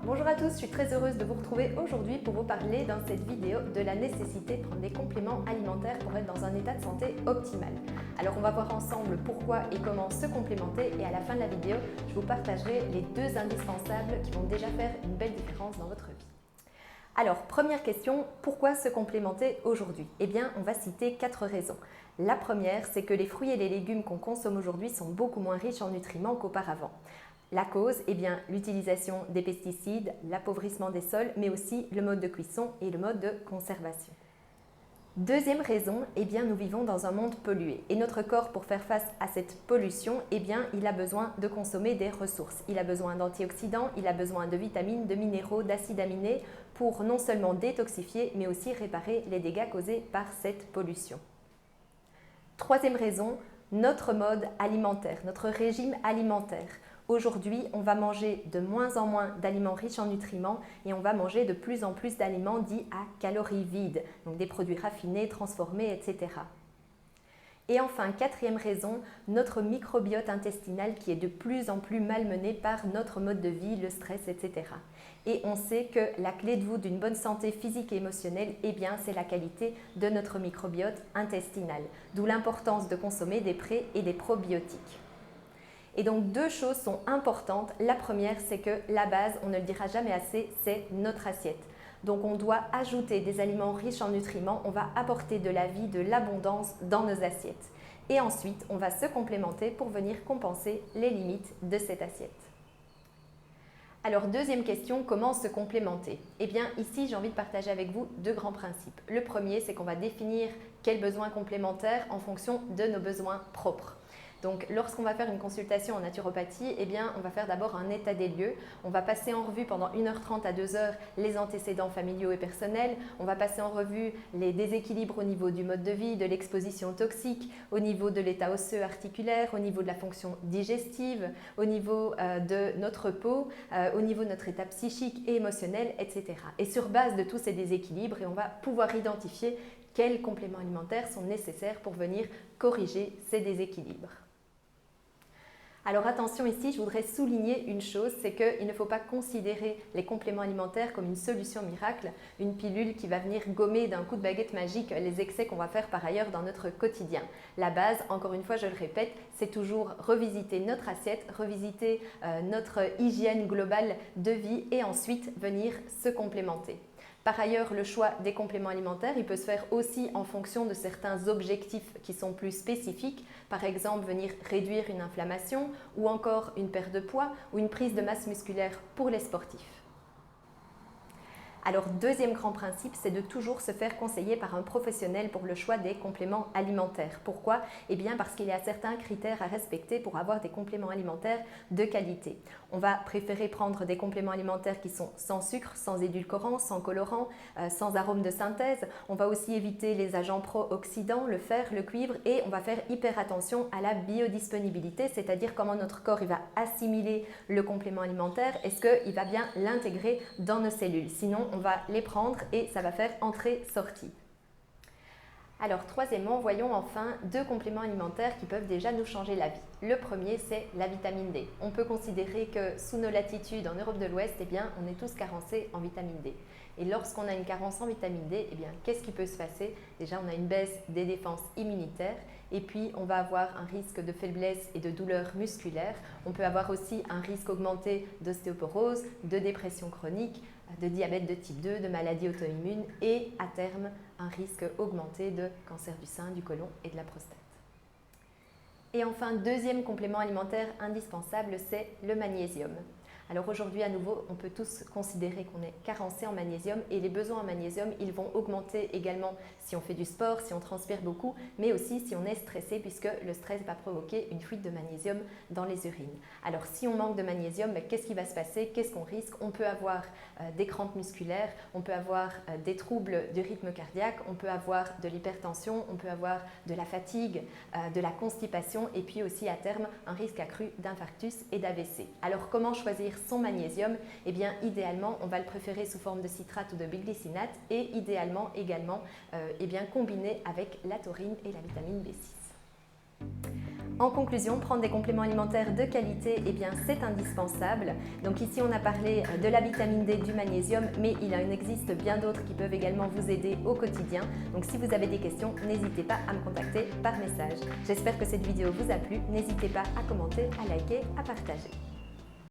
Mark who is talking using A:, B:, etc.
A: Bonjour à tous, je suis très heureuse de vous retrouver aujourd'hui pour vous parler dans cette vidéo de la nécessité de prendre des compléments alimentaires pour être dans un état de santé optimal. Alors on va voir ensemble pourquoi et comment se complémenter et à la fin de la vidéo, je vous partagerai les deux indispensables qui vont déjà faire une belle différence dans votre vie. Alors, première question, pourquoi se complémenter aujourd'hui? Eh bien, on va citer 4 raisons. La première, c'est que les fruits et les légumes qu'on consomme aujourd'hui sont beaucoup moins riches en nutriments qu'auparavant. La cause, eh bien, l'utilisation des pesticides, l'appauvrissement des sols, mais aussi le mode de cuisson et le mode de conservation. Deuxième raison, eh bien, nous vivons dans un monde pollué et notre corps, pour faire face à cette pollution, eh bien, il a besoin de consommer des ressources. Il a besoin d'antioxydants, il a besoin de vitamines, de minéraux, d'acides aminés pour non seulement détoxifier, mais aussi réparer les dégâts causés par cette pollution. Troisième raison, notre mode alimentaire, notre régime alimentaire. Aujourd'hui, on va manger de moins en moins d'aliments riches en nutriments et on va manger de plus en plus d'aliments dits à calories vides, donc des produits raffinés, transformés, etc. Et enfin, quatrième raison, notre microbiote intestinal qui est de plus en plus malmené par notre mode de vie, le stress, etc. Et on sait que la clé de voûte d'une bonne santé physique et émotionnelle, eh bien, c'est la qualité de notre microbiote intestinal, d'où l'importance de consommer des pré- et des probiotiques. Et donc deux choses sont importantes. La première, c'est que la base, on ne le dira jamais assez, c'est notre assiette. Donc on doit ajouter des aliments riches en nutriments, on va apporter de la vie, de l'abondance dans nos assiettes. Et ensuite, on va se complémenter pour venir compenser les limites de cette assiette. Alors deuxième question, comment se complémenter? Eh bien ici, j'ai envie de partager avec vous deux grands principes. Le premier, c'est qu'on va définir quels besoins complémentaires en fonction de nos besoins propres. Donc, lorsqu'on va faire une consultation en naturopathie, eh bien, on va faire d'abord un état des lieux. On va passer en revue pendant 1h30 à 2h les antécédents familiaux et personnels. On va passer en revue les déséquilibres au niveau du mode de vie, de l'exposition toxique, au niveau de l'état osseux articulaire, au niveau de la fonction digestive, au niveau de notre peau, au niveau de notre état psychique et émotionnel, etc. Et sur base de tous ces déséquilibres, on va pouvoir identifier quels compléments alimentaires sont nécessaires pour venir corriger ces déséquilibres. Alors attention ici, je voudrais souligner une chose, c'est qu'il ne faut pas considérer les compléments alimentaires comme une solution miracle, une pilule qui va venir gommer d'un coup de baguette magique les excès qu'on va faire par ailleurs dans notre quotidien. La base, encore une fois, je le répète, c'est toujours revisiter notre assiette, revisiter notre hygiène globale de vie et ensuite venir se complémenter. Par ailleurs, le choix des compléments alimentaires, il peut se faire aussi en fonction de certains objectifs qui sont plus spécifiques. Par exemple, venir réduire une inflammation ou encore une perte de poids ou une prise de masse musculaire pour les sportifs. Alors, deuxième grand principe, c'est de toujours se faire conseiller par un professionnel pour le choix des compléments alimentaires. Pourquoi? Eh bien, parce qu'il y a certains critères à respecter pour avoir des compléments alimentaires de qualité. On va préférer prendre des compléments alimentaires qui sont sans sucre, sans édulcorants, sans colorants, sans arômes de synthèse. On va aussi éviter les agents pro-oxydants, le fer, le cuivre et on va faire hyper attention à la biodisponibilité, c'est-à-dire comment notre corps il va assimiler le complément alimentaire, est-ce qu'il va bien l'intégrer dans nos cellules. Sinon, on va les prendre et ça va faire entrée-sortie. Alors troisièmement, voyons enfin deux compléments alimentaires qui peuvent déjà nous changer la vie. Le premier, c'est la vitamine D. On peut considérer que sous nos latitudes en Europe de l'Ouest, eh bien, on est tous carencés en vitamine D. Et lorsqu'on a une carence en vitamine D, eh bien, qu'est-ce qui peut se passer? Déjà, on a une baisse des défenses immunitaires et puis on va avoir un risque de faiblesse et de douleur musculaire. On peut avoir aussi un risque augmenté d'ostéoporose, de dépression chronique, de diabète de type 2, de maladies auto-immunes et à terme un risque augmenté de cancer du sein, du côlon et de la prostate. Et enfin, deuxième complément alimentaire indispensable, c'est le magnésium. Alors aujourd'hui, à nouveau, on peut tous considérer qu'on est carencé en magnésium et les besoins en magnésium, ils vont augmenter également si on fait du sport, si on transpire beaucoup, mais aussi si on est stressé puisque le stress va provoquer une fuite de magnésium dans les urines. Alors si on manque de magnésium, qu'est-ce qui va se passer? Qu'est-ce qu'on risque? On peut avoir des crampes musculaires, on peut avoir des troubles du rythme cardiaque, on peut avoir de l'hypertension, on peut avoir de la fatigue, de la constipation et puis aussi à terme un risque accru d'infarctus et d'AVC. Alors comment choisir son magnésium? Eh bien idéalement on va le préférer sous forme de citrate ou de biglycinate et idéalement également combiné avec la taurine et la vitamine B6. En conclusion, prendre des compléments alimentaires de qualité, eh bien, c'est indispensable. Donc ici, on a parlé de la vitamine D, du magnésium, mais il en existe bien d'autres qui peuvent également vous aider au quotidien. Donc si vous avez des questions, n'hésitez pas à me contacter par message. J'espère que cette vidéo vous a plu. N'hésitez pas à commenter, à liker, à partager.